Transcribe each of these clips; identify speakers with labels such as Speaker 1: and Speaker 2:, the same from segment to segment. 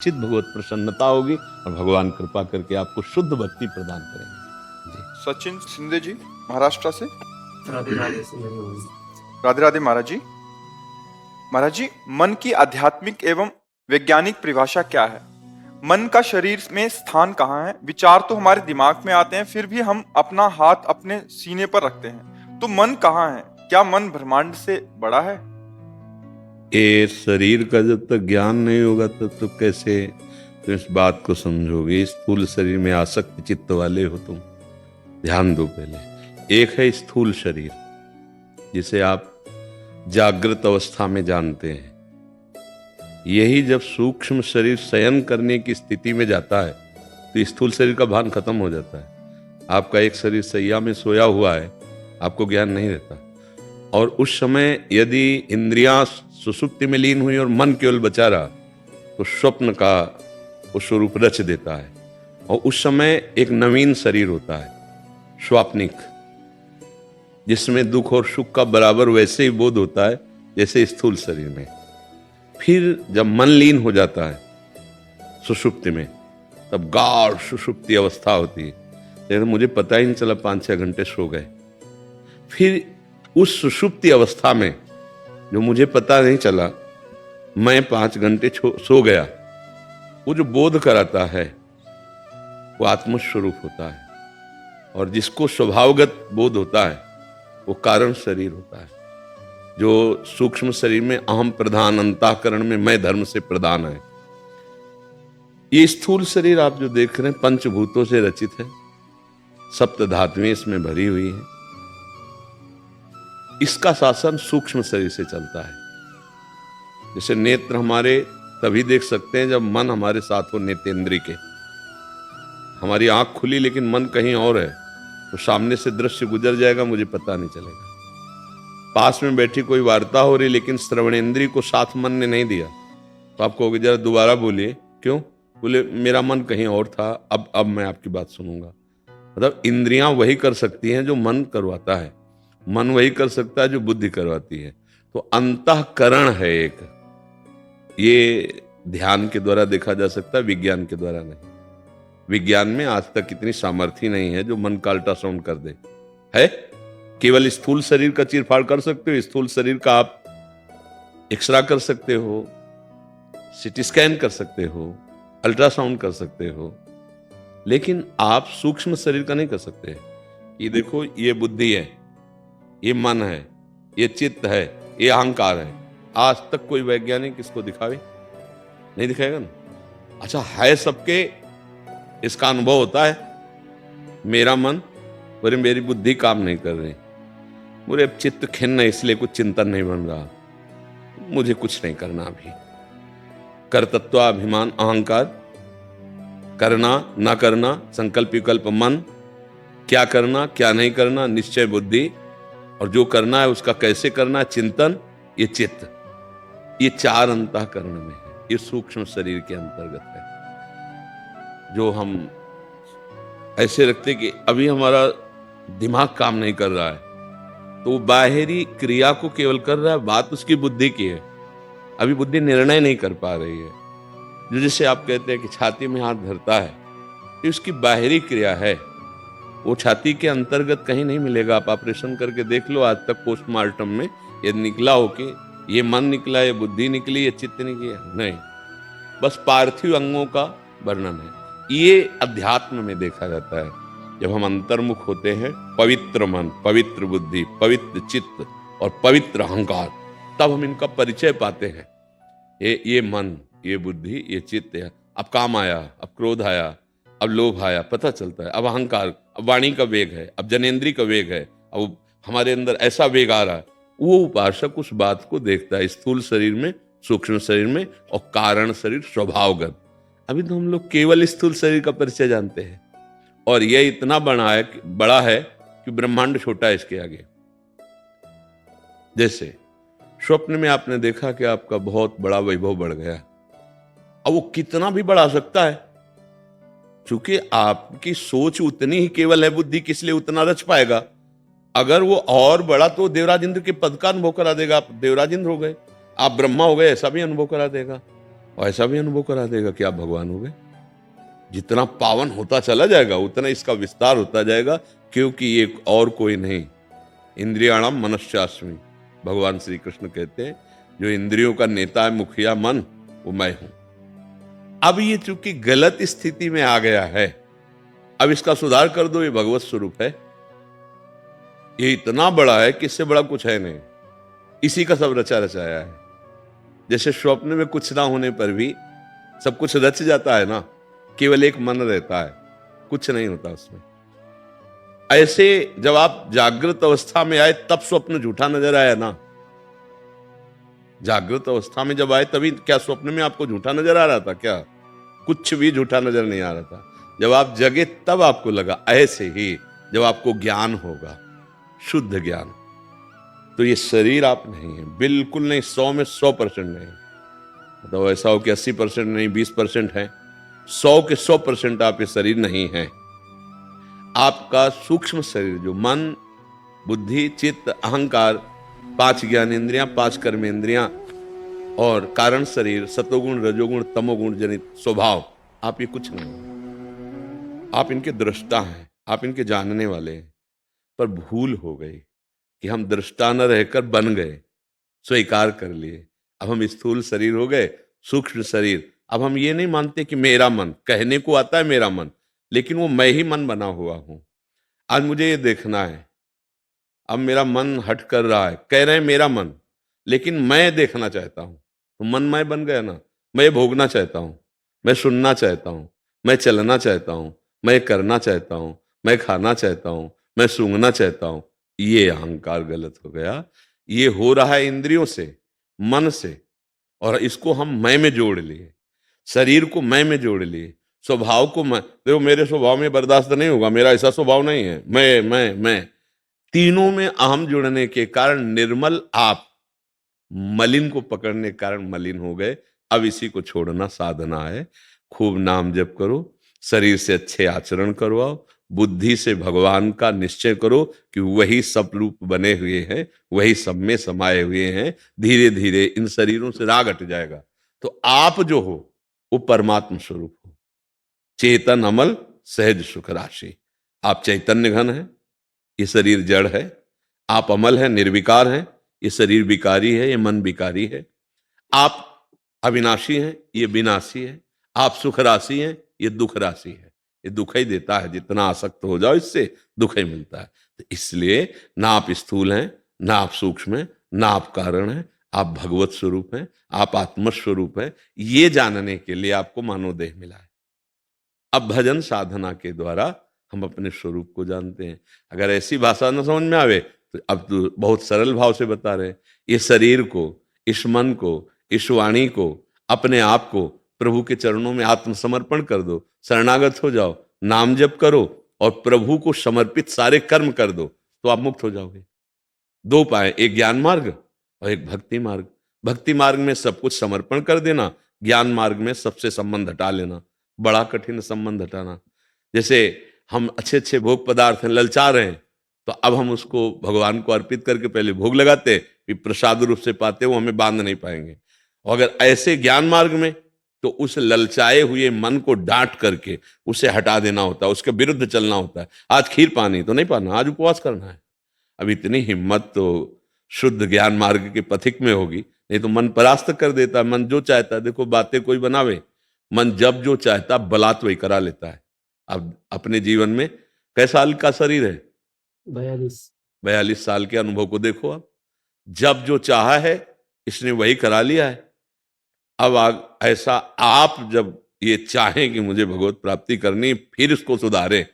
Speaker 1: निश्चित भगवत प्रसन्नता होगी और भगवान कृपा करके आपको शुद्ध भक्ति प्रदान करेंगे। जी।
Speaker 2: सचिन सिंधे जी महाराष्ट्र से।
Speaker 3: राधे राधे से
Speaker 2: राधे राधे महाराज जी। महाराज जी, मन की आध्यात्मिक एवं वैज्ञानिक परिभाषा क्या है? मन का शरीर में स्थान कहाँ है? विचार तो हमारे दिमाग में आते हैं, फिर भी हम अपना हाथ अपने सीने पर रखते हैं, तो मन कहाँ है? क्या मन ब्रह्मांड से बड़ा है?
Speaker 1: ये शरीर का जब तक ज्ञान नहीं होगा तब तो कैसे तुम इस बात को समझोगे? स्थूल शरीर में आसक्त चित्त वाले हो तुम। ध्यान दो पहले। एक है स्थूल शरीर जिसे आप जागृत अवस्था में जानते हैं। यही जब सूक्ष्म शरीर शयन करने की स्थिति में जाता है तो स्थूल शरीर का भान खत्म हो जाता है। आपका एक शरीर सैया में सोया हुआ है, आपको ज्ञान नहीं रहता, और उस समय यदि इंद्रियां सुसुप्ति में लीन हुई और मन केवल बचा रहा तो स्वप्न का वो स्वरूप रच देता है, और उस समय एक नवीन शरीर होता है स्वाप्निक, जिसमें दुख और सुख का बराबर वैसे ही बोध होता है जैसे स्थूल शरीर में। फिर जब मन लीन हो जाता है सुषुप्ति में, तब गाढ़ सुषुप्ति अवस्था होती है, लेकिन मुझे पता ही नहीं चला 5-6 घंटे सो गए। फिर उस सुषुप्ति अवस्था में जो मुझे पता नहीं चला मैं 5 घंटे सो गया, वो जो बोध कराता है वो आत्मस्वरूप होता है, और जिसको स्वभावगत बोध होता है वो कारण शरीर होता है, जो सूक्ष्म शरीर में अहम प्रधान, अंतःकरण में मैं धर्म से प्रधान है। ये स्थूल शरीर आप जो देख रहे हैं पंचभूतों से रचित है, सप्त धातुएं इसमें भरी हुई हैं। इसका शासन सूक्ष्म शरीर से चलता है। जैसे नेत्र हमारे तभी देख सकते हैं जब मन हमारे साथ हो, नेत्रेंद्रिय के। हमारी आंख खुली लेकिन मन कहीं और है तो सामने से दृश्य गुजर जाएगा, मुझे पता नहीं चलेगा। पास में बैठी कोई वार्ता हो रही लेकिन श्रवणेंद्रिय को साथ मन ने नहीं दिया तो आप कहोगे जरा दोबारा बोलिए, क्यों? बोले मेरा मन कहीं और था, अब मैं आपकी बात सुनूंगा। मतलब इंद्रियां वही कर सकती हैं जो मन करवाता है, मन वही कर सकता है जो बुद्धि करवाती है। तो अंतःकरण है एक, ये ध्यान के द्वारा देखा जा सकता है, विज्ञान के द्वारा नहीं। विज्ञान में आज तक इतनी सामर्थ्य नहीं है जो मन का अल्ट्रासाउंड कर दे। है केवल स्थूल शरीर का चीरफाड़ कर सकते हो, स्थूल शरीर का आप एक्सरा कर सकते हो, सिटी स्कैन कर सकते हो, अल्ट्रासाउंड कर सकते हो, लेकिन आप सूक्ष्म शरीर का नहीं कर सकते। ये देखो, ये बुद्धि है, ये मन है, ये चित्त है, ये अहंकार है। आज तक कोई वैज्ञानिक इसको दिखावे? नहीं दिखाएगा ना। अच्छा, है सबके, इसका अनुभव होता है। मेरा मन, बोले मेरी बुद्धि काम नहीं कर रही, मुझे अब चित्त खिन्न है इसलिए कुछ चिंतन नहीं बन रहा, मुझे कुछ नहीं करना अभी। कर्तृत्वाभिमान अहंकार, करना ना करना, संकल्प विकल्प मन, क्या करना क्या नहीं करना निश्चय बुद्धि, और जो करना है उसका कैसे करना चिंतन, ये चित्त। ये 4 अंतःकरण में है, ये सूक्ष्म शरीर के अंतर्गत है। जो हम ऐसे रखते कि अभी हमारा दिमाग काम नहीं कर रहा है तो बाहरी क्रिया को केवल कर रहा है, बात उसकी बुद्धि की है। अभी बुद्धि निर्णय नहीं कर पा रही है। जो जैसे आप कहते हैं कि छाती में हाथ धरता है, ये उसकी बाहरी क्रिया है, वो छाती के अंतर्गत कहीं नहीं मिलेगा। आप ऑपरेशन करके देख लो, आज तक पोस्टमार्टम में ये निकला हो कि ये मन निकला, ये बुद्धि निकली, ये चित्त निकली, नहीं, बस पार्थिव अंगों का वर्णन है। ये अध्यात्म में देखा जाता है। जब हम अंतर्मुख होते हैं, पवित्र मन, पवित्र बुद्धि, पवित्र चित्त और पवित्र अहंकार, तब हम इनका परिचय पाते हैं। ये मन, ये बुद्धि, ये चित्त है। अब काम आया, अब क्रोध आया, अब लोभ आया, पता चलता है। अब अहंकार, अब वाणी का वेग है, अब जनेंद्रिय का वेग है, अब हमारे अंदर ऐसा वेग आ रहा है। वो उपासक उस बात को देखता है स्थूल शरीर में, सूक्ष्म शरीर में, और कारण शरीर स्वभावगत। अभी तो हम लोग केवल स्थूल शरीर का परिचय जानते हैं, और यह इतना बड़ा है कि ब्रह्मांड छोटा है इसके आगे। जैसे स्वप्न में आपने देखा कि आपका बहुत बड़ा वैभव बढ़ गया, अब वो कितना भी बढ़ा सकता है, क्योंकि आपकी सोच उतनी ही केवल है, बुद्धि किस लिए उतना रच पाएगा। अगर वो और बड़ा तो देवराज इंद्र के पद का अनुभव करा देगा, आप देवराज इंद्र हो गए, आप ब्रह्मा हो गए, ऐसा भी अनुभव करा देगा। और ऐसा भी अनुभव करा देगा कि आप भगवान हो गए। जितना पावन होता चला जाएगा उतना इसका विस्तार होता जाएगा, क्योंकि ये और कोई नहीं, इंद्रियाणाम मनश्चास्मि, भगवान श्री कृष्ण कहते हैं जो इंद्रियों का नेता है, मुखिया मन, वो मैं हूं। अब ये चूंकि गलत स्थिति में आ गया है, अब इसका सुधार कर दो, ये भगवत स्वरूप है, ये इतना बड़ा है कि इससे बड़ा कुछ है नहीं, इसी का सब रचा रचाया है। जैसे स्वप्न में कुछ ना होने पर भी सब कुछ रच जाता है ना, केवल एक मन रहता है, कुछ नहीं होता उसमें। ऐसे जब आप जागृत अवस्था में आए तब स्वप्न झूठा नजर आया ना, जागृत अवस्था में जब आए तभी क्या स्वप्न में आपको झूठा नजर आ रहा था क्या? कुछ भी झूठा नजर नहीं आ रहा था। जब आप जगे तब आपको लगा। ऐसे ही जब आपको ज्ञान होगा, शुद्ध ज्ञान, तो ये शरीर आप नहीं है, बिल्कुल नहीं, 100 में 100% नहीं। मतलब ऐसा हो कि 80% नहीं, 20% है, 100 के 100% आप ये शरीर नहीं है। आपका सूक्ष्म शरीर जो मन, बुद्धि, चित्त, अहंकार, 5 ज्ञानेंद्रियां, 5 कर्मेंद्रियां और कारण शरीर, सतोगुण, रजोगुण, तमोगुण जनित स्वभाव, आप ये कुछ नहीं। आप इनके दृष्टा हैं, आप इनके जानने वाले हैं। पर भूल हो गई कि हम दृष्टा न रहकर बन गए, स्वीकार कर लिए। अब हम स्थूल शरीर हो गए, सूक्ष्म शरीर। अब हम ये नहीं मानते कि मेरा मन, कहने को आता है मेरा मन, लेकिन वो मैं ही मन बना हुआ हूं। आज मुझे ये देखना है, अब मेरा मन हट कर रहा है, कह रहे हैं मेरा मन, लेकिन मैं देखना चाहता हूं, तो मन मैं बन गया ना। मैं भोगना चाहता हूं, मैं सुनना चाहता हूं, मैं चलना चाहता हूं, मैं करना चाहता हूं, मैं खाना चाहता हूं, मैं सूंघना चाहता हूं। ये अहंकार गलत हो गया। ये हो रहा है इंद्रियों से, मन से, और इसको हम मैं में जोड़ लिए, शरीर को मैं में जोड़ लिए, स्वभाव को मैं। देखो मेरे स्वभाव में बर्दाश्त नहीं होगा, मेरा ऐसा स्वभाव नहीं है, मैं तीनों में अहम जुड़ने के कारण निर्मल आप मलिन को पकड़ने के कारण मलिन हो गए। अब इसी को छोड़ना साधना है। खूब नाम जप करो, शरीर से अच्छे आचरण करवाओ, बुद्धि से भगवान का निश्चय करो कि वही सब रूप बने हुए हैं, वही सब में समाये हुए हैं। धीरे धीरे इन शरीरों से राग हट जाएगा, तो आप जो हो वो परमात्म स्वरूप हो, चेतन अमल सहज सुख राशि। आप चैतन्य घन है, ये शरीर जड़ है। आप अमल है, निर्विकार है, ये शरीर विकारी है, ये मन विकारी है। आप अविनाशी हैं, ये विनाशी है। आप सुख राशि हैं, ये दुख राशि है। ये दुख ही देता है, जितना आसक्त हो जाओ इससे दुख ही मिलता है। तो इसलिए ना आप स्थूल हैं, ना आप सूक्ष्म हैं, ना आप कारण हैं, आप भगवत स्वरूप हैं, आप आत्म स्वरूप हैं। ये जानने के लिए आपको मानव देह मिला है। अब भजन साधना के द्वारा हम अपने स्वरूप को जानते हैं। अगर ऐसी भाषा न समझ में आवे तो अब तो बहुत सरल भाव से बता रहे हैं। ये शरीर को, इस मन को, इस वाणी को, अपने आप को प्रभु के चरणों में आत्मसमर्पण कर दो, शरणागत हो जाओ, नाम जप करो और प्रभु को समर्पित सारे कर्म कर दो, तो आप मुक्त हो जाओगे। 2 पाए, एक ज्ञान मार्ग और एक भक्ति मार्ग। भक्ति मार्ग में सब कुछ समर्पण कर देना, ज्ञान मार्ग में सबसे संबंध हटा लेना। बड़ा कठिन संबंध हटाना। जैसे हम अच्छे अच्छे भोग पदार्थ हैं, ललचा रहे हैं, तो अब हम उसको भगवान को अर्पित करके पहले भोग लगाते, फिर प्रसाद रूप से पाते, वो हमें बांध नहीं पाएंगे। और अगर ऐसे ज्ञान मार्ग में, तो उस ललचाए हुए मन को डांट करके उसे हटा देना होता है, उसके विरुद्ध चलना होता है। आज खीर पानी तो नहीं पाना, आज उपवास करना है। अब इतनी हिम्मत तो शुद्ध ज्ञान मार्ग के पथिक में होगी, नहीं तो मन परास्त कर देता है। मन जो चाहता है, देखो बातें कोई बनावे, मन जब जो चाहता बलात् वही करा लेता है। अब अपने जीवन में कैसा साल का शरीर है? 42 साल के अनुभव को देखो। अब जब जो चाहा है इसने वही करा लिया है। अब ऐसा आप जब ये चाहें कि मुझे भगवत प्राप्ति करनी, फिर इसको सुधारें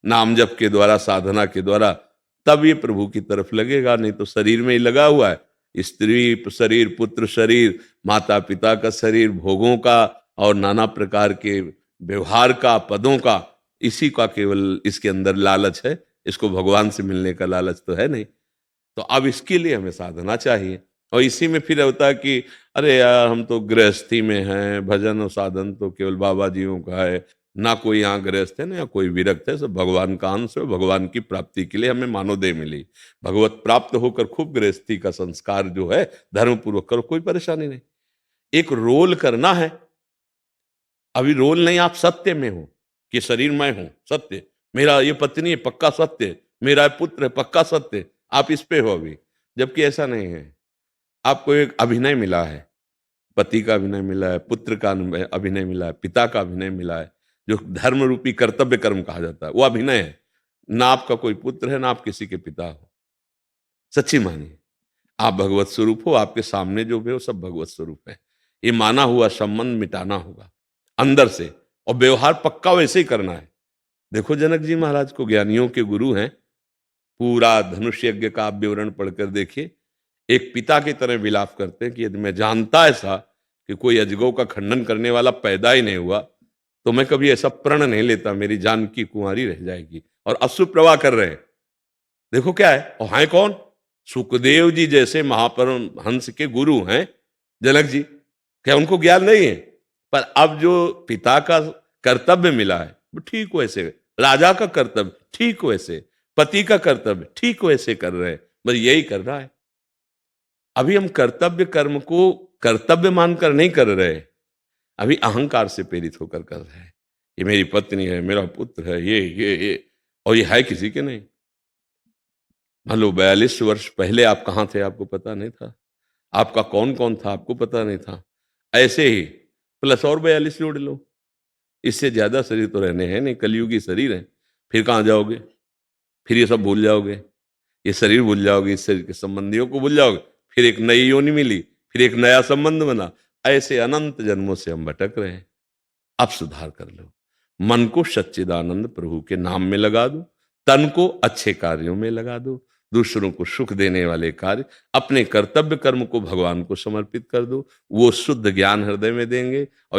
Speaker 1: नाम जप के द्वारा, साधना के द्वारा, तब ये प्रभु की तरफ लगेगा। नहीं तो शरीर में ही लगा हुआ है, स्त्री शरीर, पुत्र शरीर, माता पिता का शरीर, भोगों का और नाना प्रकार के व्यवहार का, पदों का, इसी का केवल इसके अंदर लालच है। इसको भगवान से मिलने का लालच तो है नहीं। तो अब इसके लिए हमें साधना चाहिए। और इसी में फिर होता है कि अरे यार हम तो गृहस्थी में हैं, भजन और साधन तो केवल बाबा जियों का है, ना कोई यहाँ गृहस्थ है ना कोई विरक्त है, सब भगवान का अंश है। भगवान की प्राप्ति के लिए हमें मानवदेह मिली, भगवत प्राप्त होकर खूब गृहस्थी का संस्कार जो है धर्म पूर्वक करो, कोई परेशानी नहीं। एक रोल करना है अभी रोल नहीं, आप सत्य में हो कि शरीर मैं हूं, सत्य, मेरा ये पत्नी है पक्का सत्य, मेरा पुत्र है पक्का सत्य, आप इस पे हो अभी। जबकि ऐसा नहीं है। आपको एक अभिनय मिला है, पति का अभिनय मिला है, पुत्र का अभिनय मिला है, पिता का अभिनय मिला है, जो धर्म रूपी कर्तव्य कर्म कहा जाता है, वो अभिनय है। ना आपका कोई पुत्र है, ना आप किसी के पिता हो। सच्ची मानिए, आप भगवत स्वरूप हो, आपके सामने जो भी हो सब भगवत स्वरूप है। ये माना हुआ संबंध मिटाना होगा अंदर से, और व्यवहार पक्का वैसे ही करना है। देखो जनक जी महाराज को, ज्ञानियों के गुरु हैं, पूरा धनुष यज्ञ का आप विवरण पढ़कर देखिए। एक पिता की तरह विलाप करते हैं कि यदि मैं जानता ऐसा कि कोई अजगों का खंडन करने वाला पैदा ही नहीं हुआ, तो मैं कभी ऐसा प्रण नहीं लेता, मेरी जान की कुंवारी रह जाएगी। और अश्रु प्रवाह कर रहे हैं। देखो क्या है, और हैं कौन? सुखदेव जी जैसे महापरमहंस के गुरु हैं जनक जी। क्या उनको ज्ञान नहीं है? पर अब जो पिता का कर्तव्य मिला है वो ठीक वैसे, राजा का कर्तव्य ठीक वैसे, पति का कर्तव्य ठीक वैसे कर रहे हैं। बस यही कर रहा है। अभी हम कर्तव्य कर्म को कर्तव्य मानकर नहीं कर रहे, अभी अहंकार से प्रेरित होकर कर रहे हैं। ये मेरी पत्नी है, मेरा पुत्र है, ये और ये है किसी के नहीं। मान लो 42 वर्ष पहले आप कहाँ थे, आपको पता नहीं था। आपका कौन कौन था, आपको पता नहीं था। ऐसे ही प्लस और 42 जोड़ लो, इससे ज्यादा शरीर तो रहने हैं नहीं, कलयुगी शरीर है। फिर कहाँ जाओगे? फिर ये सब भूल जाओगे, ये शरीर भूल जाओगे, इस शरीर के संबंधियों को भूल जाओगे। फिर एक नई योनि मिली, फिर एक नया संबंध बना। ऐसे अनंत जन्मों से हम भटक रहे हैं। अब सुधार कर लो। मन को सच्चिदानंद प्रभु के नाम में लगा दो, तन को अच्छे कार्यों में लगा दो, दूसरों को सुख देने वाले कार्य, अपने कर्तव्य कर्म को भगवान को समर्पित कर दो। वो शुद्ध ज्ञान हृदय में देंगे और